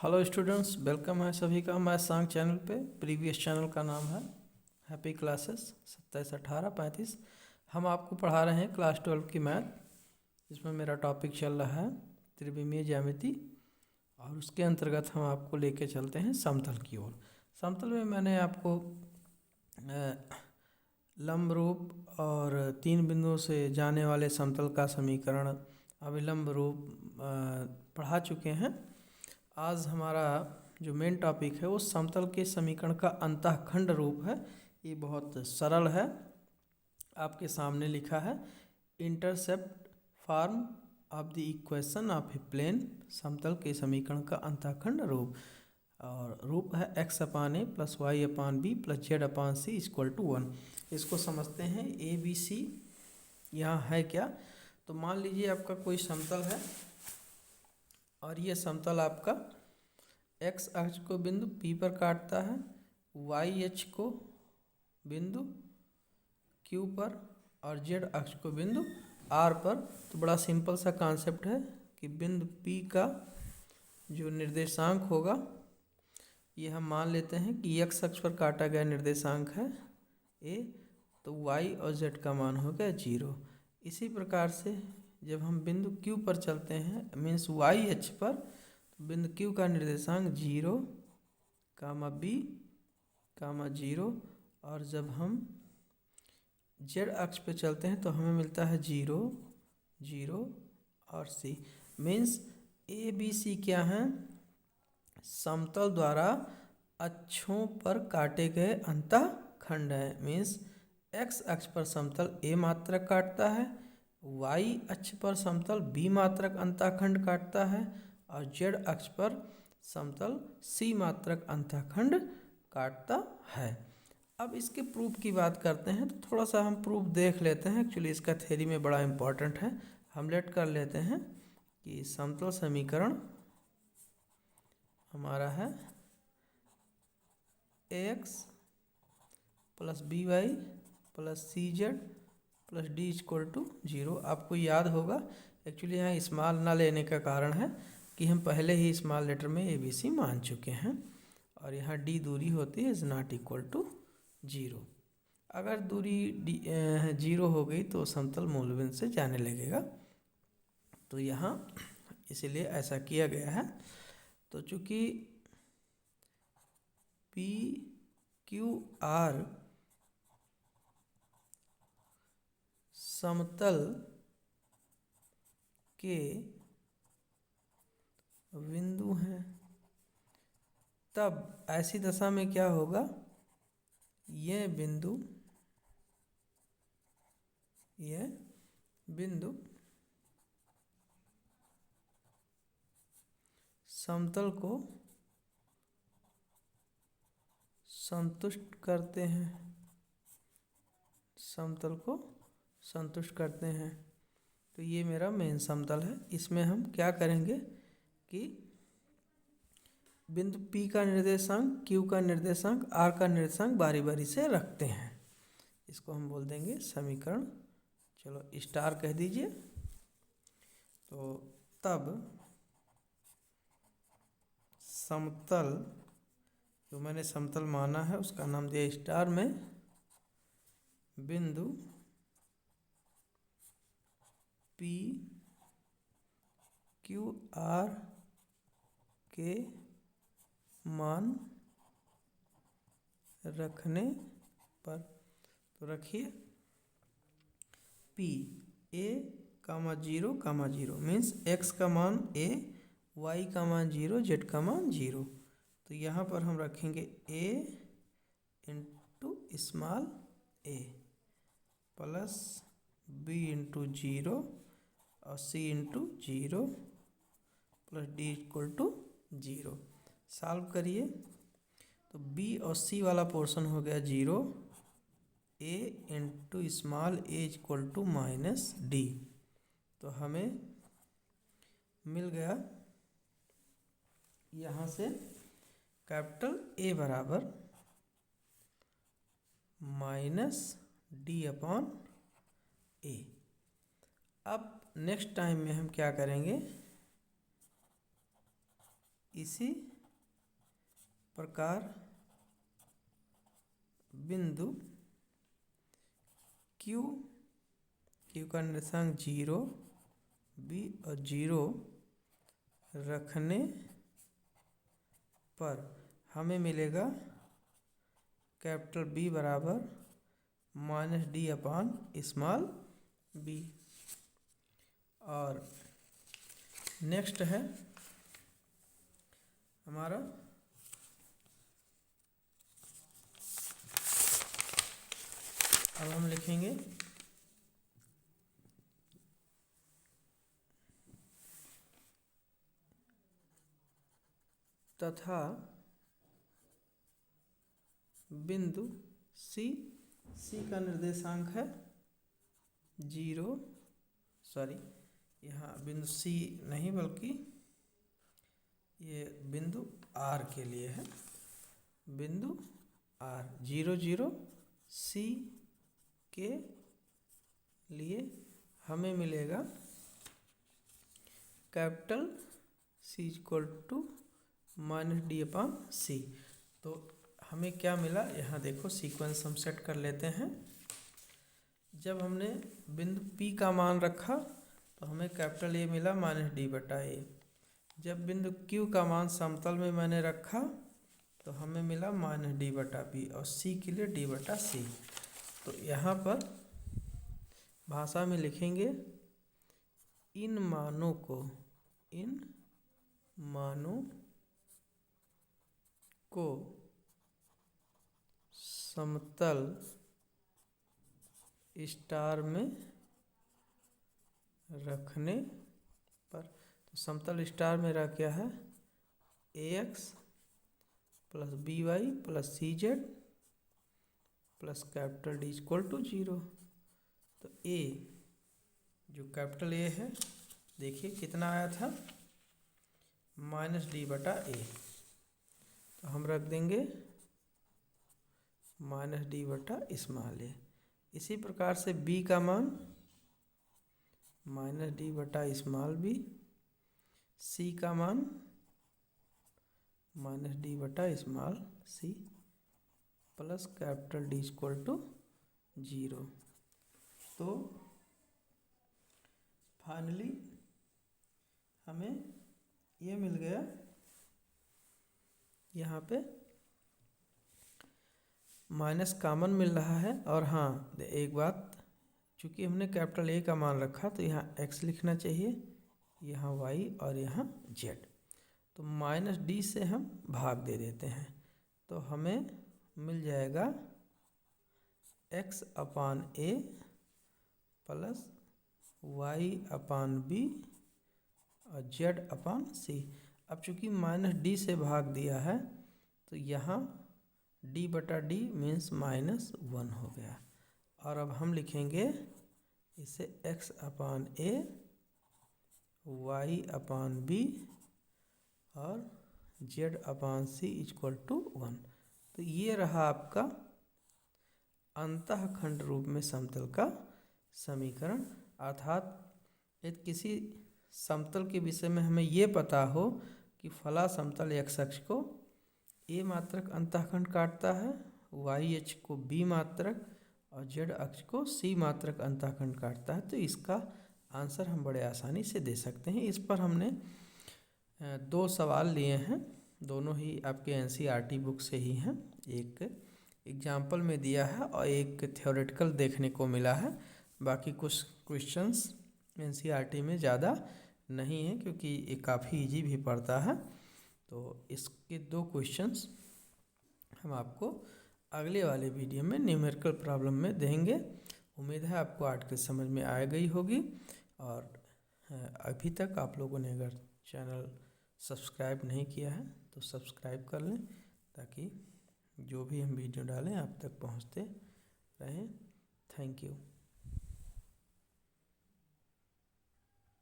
Hello students, welcome है सभी का मैथ सांग चैनल पे। प्रीवियस चैनल का नाम है हैप्पी क्लासेस 27-18-35। हम आपको पढ़ा रहे हैं क्लास 12 की मैथ, जिसमें मेरा टॉपिक चल रहा है त्रिविमीय ज्यामिति, और उसके अंतर्गत हम आपको लेके चलते हैं समतल की ओर। समतल में मैंने आपको लंब रूप और 3 बिंदुओं से जाने वाले समतल का समीकरण अभिलंब रूप पढ़ा चुके हैं। आज हमारा जो मेन टॉपिक है वो समतल के समीकरण का अंतःखंड रूप है। ये बहुत सरल है, आपके सामने लिखा है intercept form of the equation of a plane. समतल के समीकरण का अंतःखंड रूप, और रूप है x/a + y/b + z/c = 1। इसको समझते हैं ABC। यहाँ है क्या, तो मान लीजिए आपका कोई समतल है और ये समतल आपका x अक्ष को बिंदु P पर काटता है, y अक्ष को बिंदु Q पर और z अक्ष को बिंदु R पर। तो बड़ा सिंपल सा कॉन्सेप्ट है कि बिंदु P का जो निर्देशांक होगा, ये हम मान लेते हैं कि x अक्ष पर काटा गया निर्देशांक है a, तो y और z का मान हो गया 0। इसी प्रकार से जब हम बिंदु Q पर चलते हैं, मीन्स y अक्ष पर, तो बिंदु Q का निर्देशांक 0, b, 0, और जब हम z अक्ष पे चलते हैं तो हमें मिलता है 0, 0 और c। Means A B C क्या हैं, समतल द्वारा अक्षों पर काटे गए अंतःखंड है। मीन्स x अक्ष पर समतल a मात्रक काटता है, y अक्ष पर समतल b मात्रक अंतःखंड काटता है, और z अक्ष पर समतल c मात्रक अंतःखंड काटता है। अब इसके प्रूफ की बात करते हैं, तो थोड़ा सा हम प्रूफ देख लेते हैं। एक्चुअली इसका थ्योरी में बड़ा इम्पोर्टेंट है। हम लेट कर लेते हैं कि समतल समीकरण हमारा है ax + by + cz + d = 0। आपको याद होगा, एक्चुअली यहाँ स्मॉल ना लेने का कारण है कि हम पहले ही स्मॉल लेटर में ABC मान चुके हैं, और यहाँ d दूरी होती है ≠ 0। अगर दूरी 0 हो गई तो समतल मूल बिंदु से जाने लगेगा, तो यहाँ इसीलिए ऐसा किया गया है। तो चूँकि PQR समतल के बिंदु हैं, तब ऐसी दशा में क्या होगा, ये बिंदु समतल को संतुष्ट करते हैं, समतल को संतुष्ट करते हैं। तो ये मेरा मेन समतल है। इसमें हम क्या करेंगे कि बिंदु P का निर्देशांक, Q का निर्देशांक, R का निर्देशांक बारी बारी से रखते हैं। इसको हम बोल देंगे समीकरण, चलो स्टार कह दीजिए। तो तब समतल, जो मैंने समतल माना है उसका नाम दिया स्टार में, बिंदु P Q R के मान रखने पर, तो रखिए P a, 0, 0 मीन्स x का मान a, y का मान 0, z का मान 0। तो यहाँ पर हम रखेंगे a × small a plus b × 0 और c × 0 प्लस d = 0। सॉल्व करिए तो b और c वाला पोर्शन हो गया 0, a × स्मॉल a = -d। तो हमें मिल गया यहाँ से कैपिटल A बराबर -d/a। अब नेक्स्ट टाइम में हम क्या करेंगे, इसी प्रकार बिंदु Q का निर्देशांक 0, B और 0 रखने पर हमें मिलेगा कैपिटल B बराबर -d/b। और नेक्स्ट है हमारा अब हम लिखेंगे तथा बिंदु C का निर्देशांक है 0, यहाँ बिंदु C नहीं बल्कि ये बिंदु R के लिए है। बिंदु R 0, 0 C के लिए हमें मिलेगा कैपिटल C = -d/c। तो हमें क्या मिला, यहाँ देखो सीक्वेंस हम सेट कर लेते हैं। जब हमने बिंदु P का मान रखा तो हमें कैपिटल A मिला -d/a। जब बिंदु Q का मान समतल में मैंने रखा तो हमें मिला -d/b और C के लिए d/c। तो यहाँ पर भाषा में लिखेंगे इन मानों को समतल स्टार में रखने पर, तो समतल स्टार मेरा क्या है, ax + by + cz plus capital D = 0। तो A जो कैपिटल A है देखिए कितना आया था, -d/a। तो हम रख देंगे -d/a। इसी प्रकार से B का मान -d/b, C का मान -d/c प्लस कैपिटल D = 0। तो फाइनली हमें ये मिल गया। यहाँ पे माइनस कॉमन मिल रहा है। और हाँ एक बात, चूँकि हमने कैपिटल A का मान रखा तो यहाँ x लिखना चाहिए, यहाँ y और यहाँ z। तो -d से हम भाग दे देते हैं तो हमें मिल जाएगा x/a प्लस y/b और z/c। अब चूँकि -d से भाग दिया है तो यहाँ d/d मीन्स -1 हो गया। और अब हम लिखेंगे इसे x/a y/b और z/c = 1। तो ये रहा आपका अंतःखंड रूप में समतल का समीकरण। अर्थात यदि किसी समतल के विषय में हमें ये पता हो कि फला समतल x अक्ष को a मात्रक अंतःखंड काटता है, y अक्ष को b मात्रक और z अक्ष को c मात्रक अंतःखंड काटता है, तो इसका आंसर हम बड़े आसानी से दे सकते हैं। इस पर हमने 2 सवाल लिए हैं, दोनों ही आपके NCERT बुक से ही हैं। एक एग्जाम्पल में दिया है और एक थ्योरेटिकल देखने को मिला है। बाकी कुछ क्वेश्चंस NCERT में ज़्यादा नहीं है क्योंकि ये काफ़ी इजी भी पड़ता है। तो इसके 2 क्वेश्चंस हम आपको अगले वाले वीडियो में न्यूमेरिकल प्रॉब्लम में देंगे। उम्मीद है आपको आर्टिकल समझ में आ गई होगी। और अभी तक आप लोगों ने अगर चैनल सब्सक्राइब नहीं किया है तो सब्सक्राइब कर लें ताकि जो भी हम वीडियो डालें आप तक पहुंचते रहें। Thank you.